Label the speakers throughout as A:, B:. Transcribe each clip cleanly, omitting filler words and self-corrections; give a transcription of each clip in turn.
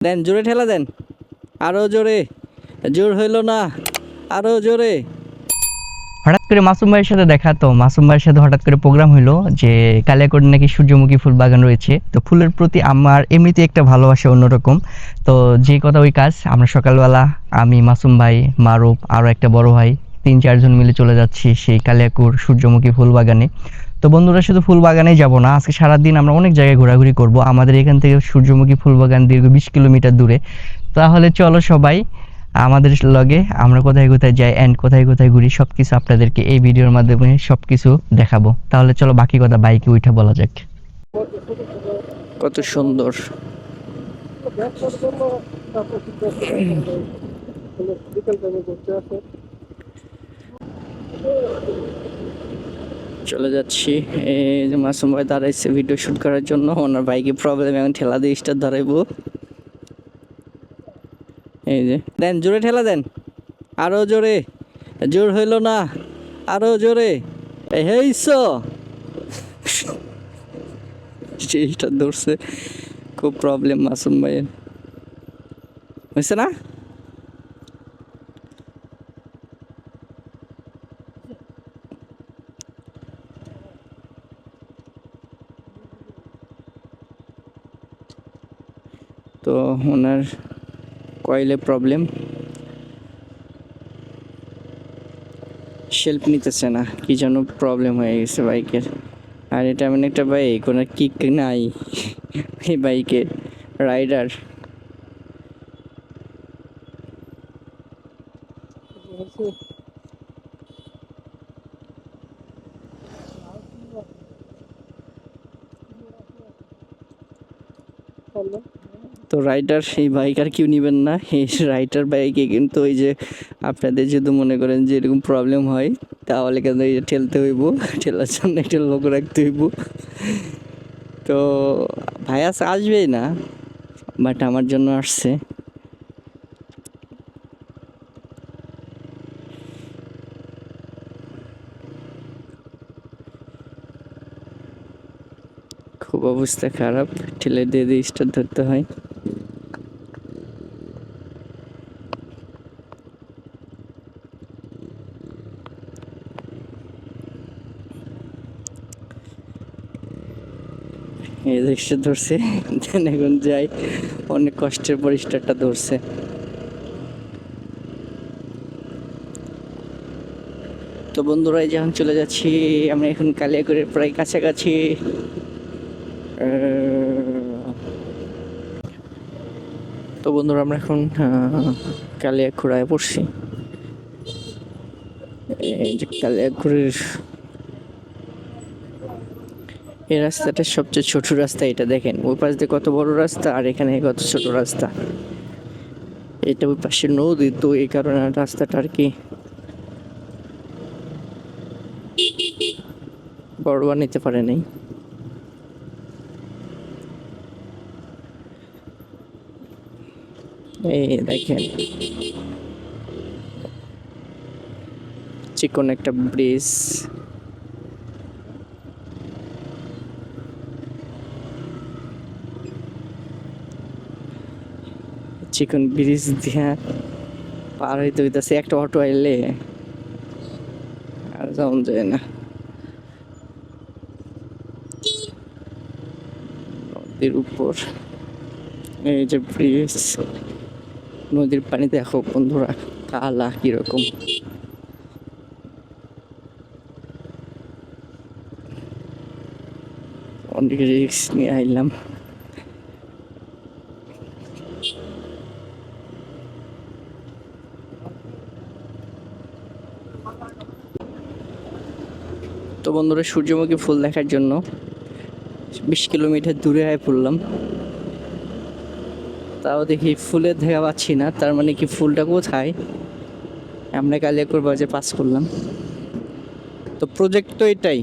A: দেন জোরে ঠেলা দেন, আরো জোরে, জোর হইল না, আরো জোরে।
B: হঠাৎ করে মাসুম ভাইয়ের সাথে দেখা, তো মাসুম ভাইয়ের সাথে হঠাৎ করে প্রোগ্রাম হলো যে কালিয়াকৈর নাকি সূর্যমুখী ফুল বাগান রয়েছে। তো ফুলের প্রতি আমার এমনিতে একটা ভালোবাসা অন্যরকম। তো যে কথা ওই কাজ, আমরা সকালবেলা আমি, মাসুম ভাই, মারুফ, আরও একটা বড় ভাই, 3-4 জন মিলে চলে যাচ্ছি সেই কালিয়াকৈর সূর্যমুখী ফুল বাগানে। তো বন্ধুরা, শুধু ফুল বাগানেই যাব না, আজকে সারাদিন আমরা অনেক জায়গায় ঘোরাঘুরি করব। আমাদের এখান থেকে সূর্যমুখী ফুল বাগান দীর্ঘ 20 কিলোমিটার দূরে। তাহলে চলো সবাই আমাদের লগে আমরা কোথায় কোথায় যাই এন্ড কোথায় কোথায় ঘুরি সবকিছু আপনাদেরকে এই ভিডিওর মাধ্যমে সবকিছু দেখাবো। তাহলে চলো বাকি কথা বাইকে উঠে বলা যাক।
A: কত সুন্দর। চলে যাচ্ছি, এই যে মাসুম ভাই দাঁড়াইছে ভিডিও শুট করার জন্য। ওনার বাইকে প্রবলেম, এখন ঠেলা দিয়ে স্টার ধরাইবো। এই যে দেন জোরে ঠেলা দেন, আরো জোরে, জোর হইল না, আরো জোরে। এই সেইটা ধরছে, খুব প্রবলেম মাসুম ভাইয়ের, হয়েছে না? তো ওনার কয়েলে প্রবলেম, শেল্প নিতেছে না, কি যেন প্রবলেম হয়ে গেছে বাইকের। আর এটা এমন একটা বাইক, কোনো কিক নাই এই বাইকে, রাইডার। তো রাইডার সেই বাইক আর কেউ নেবেন না, এই রাইডার বাইকে কিন্তু ওই যে আপনাদের যদি মনে করেন যে এরকম প্রবলেম হয়, তাহলে কিন্তু এই ঠেলতে হইব, ঠেলার জন্য একটা লোক রাখতে হইব। তো ভাইয়া আসবেই না, বাট আমার জন্য আসছে। খুব অবস্থা খারাপ, ঠেলে দিয়ে দিয়ে স্টার্ট ধরতে হয়। এই দৃশ্য ধরছে, এখন যাই, অনেক কষ্টের পর স্টারটা ধরছে। তো বন্ধুরা, এই যখন চলে যাচ্ছি আমরা এখন কালিয়াকৈরের প্রায় কাছাকাছি। তো বন্ধুরা, আমরা এখন কালিয়াকৈরে পড়ছি। এই যে কালিয়াকৈরের এই রাস্তাটা সবচেয়ে ছোট রাস্তা, এটা দেখেন ওই পাশ দিয়ে কত বড় রাস্তা আর এখানে কত ছোট রাস্তা। এটা ওই পাশে নদী, তো এই কারণে রাস্তাটা আর কি বড় বানাইতে পারে নাই। এই দেখেন চিকন একটা ব্রিজ, চিকন ব্রিজ দিয়া পার হইতে হইতেছে, একটা অটো আইলে আর যাওয়া যায় না। নদীর উপর এই যে ব্রিজ, নদীর পানি দেখো বন্ধুরা কালা কিরকম। অনেক রিস্ক নিয়ে আইলাম। তো বন্ধুরা, সূর্যমুখী ফুল দেখার জন্য 20 কিলোমিটার দূরে আয় পড়লাম, তাও দেখি ফুলের দেখা পাচ্ছি না, তার মানে কি ফুলটা কোথায়। আমরা কালিয়াকৈর বাজার পাস করলাম, তো প্রজেক্ট তো এটাই।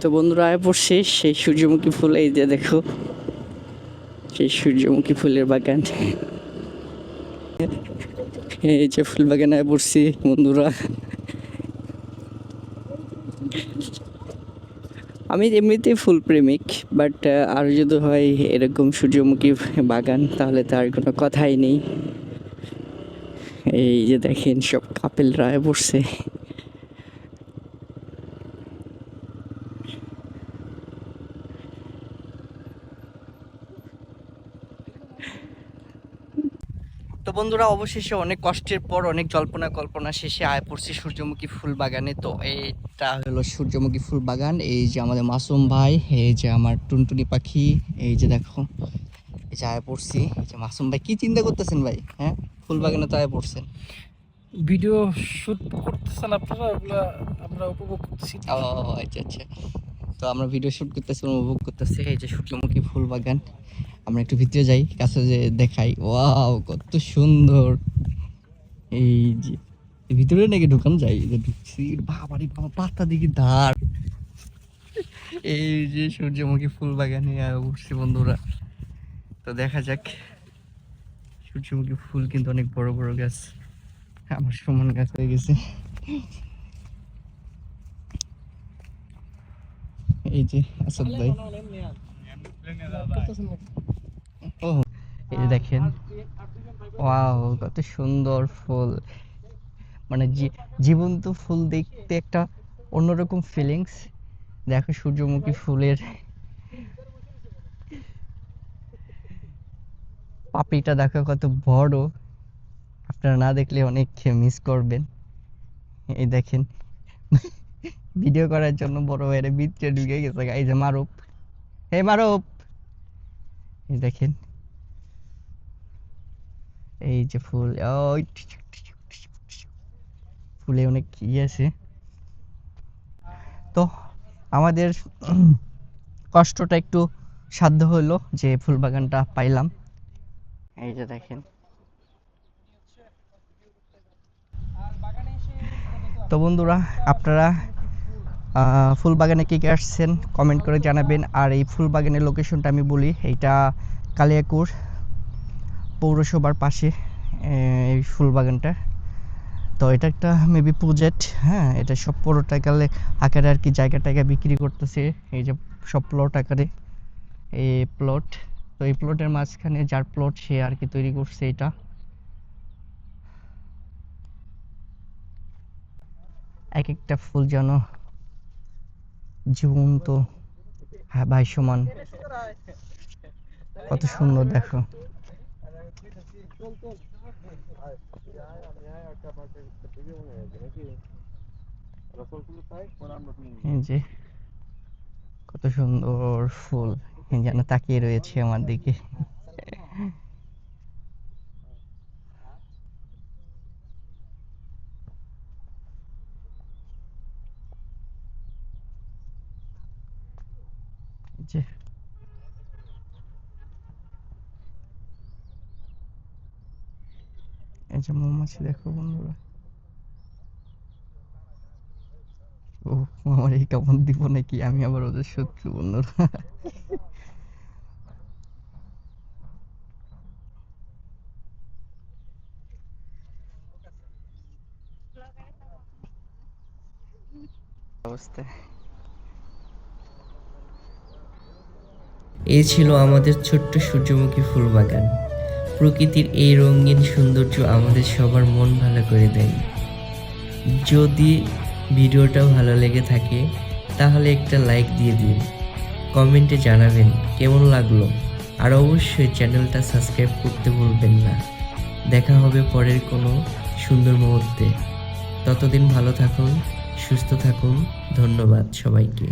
A: তো বন্ধুরা, আয় পড়ছি সেই সূর্যমুখী ফুল, এই যে দেখো সেই সূর্যমুখী ফুলের বাগান। এই যে ফুল বাগানে আয় পড়ছি বন্ধুরা। আমি এমনিতেই ফুল প্রেমিক, বাট আর যদি হয় এরকম সূর্যমুখী বাগান তাহলে তার কোনো কথাই নেই। এই যে দেখেন সব কাপেলরা বসছে।
B: তো বন্ধুরা, অবশেষে অনেক কষ্টের পর অনেক জল্পনা কল্পনা শেষে আয় পড়ছি সূর্যমুখী ফুল বাগানে। তো এইটা হলো সূর্যমুখী ফুল বাগান। এই যে আমাদের মাসুম ভাই, এই যে আমার টুনটুনি পাখি, এই যে দেখো, এই যে আয় পড়ছি। এই যে মাসুম ভাই, কি চিন্তা করতেছেন ভাই? হ্যাঁ, ফুল বাগানে তো আয় পড়ছেন।
C: ভিডিও শুট করতেছেন আপনারা, ওগুলা আমরা উপভোগ করতেছি।
B: ও আচ্ছা আচ্ছা। তো আমরা ভিডিও শুট করতেছি, উপভোগ করতেছি। এই যে সূর্যমুখী ফুল বাগান। আমরা একটু ভিতরে যাই, কাছে যে দেখাই। ওয়াও, কত সুন্দর! এই যে ভিতরে নাকি ঢুকানো যায়, এই যে ঢুকছি, বাবারে বাবা, পাতা দেখি ধার। এই যে সূর্যমুখী ফুল বাগানে উঠছি বন্ধুরা। তো দেখা যাক। সূর্যমুখী ফুল কিন্তু অনেক বড় বড় গাছ, আমার সমান গাছ হয়ে গেছে। এই যে আসাদ ভাই, ও এই যে দেখেন, ওয়াও, কত সুন্দর ফুল! মানে জীবন্ত ফুল দেখতে একটা অন্যরকম ফিলিংস। দেখো সূর্যমুখী ফুলের পাপড়িটা দেখো কত বড়, আপনারা না দেখলে অনেক মিস করবেন। এই দেখেন, ভিডিও করার জন্য বড় ভাইয়ের ভিতরে ঢুকে গেছে। এই যে মারুপ, হে মারুপ, এই দেখেন, এই যে ফুল, ওই ফুলে অনেক কি আছে। তো আমাদের কষ্টটা একটু সাধ্য হলো যে ফুল বাগানটা পাইলাম। এই যে দেখেন। তো বন্ধুরা, আপনারা ফুল বাগানে কে কে আসছেন কমেন্ট করে জানাবেন। আর এই ফুল বাগানের লোকেশনটা আমি বলি, এইটা কালিয়াকুর পৌরসভার পাশে এই ফুল বাগানটা। তো এটা একটা মেবি প্রজেক্ট, হ্যাঁ, এটা সব প্লট আকারে আর কি জায়গাটাকে বিক্রি করতেছে। এই যে সব প্লট আকারে এই প্লট। তো এই প্লটের মাঝখানে যার প্লট সে আর কি তৈরি করছে এটা। এক একটা ফুল যেন জীবন্ত ভাই সমান, কত সুন্দর দেখো। এই যে কত সুন্দর ফুল যেন তাকিয়ে রয়েছে আমার দিকে। যে এই যে মৌমাছি দেখো বন্ধুরা। ও, আমার এই কামড় দিব নাকি, আমি আবার ওদের শত্রু বন্ধুরা। অবস্থা
D: এই ছিল আমাদের ছোট্ট সূর্যমুখী ফুল বাগান। প্রকৃতির এই রঙিন সৌন্দর্য আমাদের সবার মন ভালো করে দেয়। যদি ভিডিওটা ভালো লেগে থাকে তাহলে একটা লাইক দিয়ে দিন, কমেন্টে জানাবেন কেমন লাগলো, আর অবশ্যই চ্যানেলটা সাবস্ক্রাইব করতে ভুলবেন না। দেখা হবে পরের কোনো সুন্দর মুহূর্তে। ততদিন ভালো থাকুন, সুস্থ থাকুন। ধন্যবাদ সবাইকে।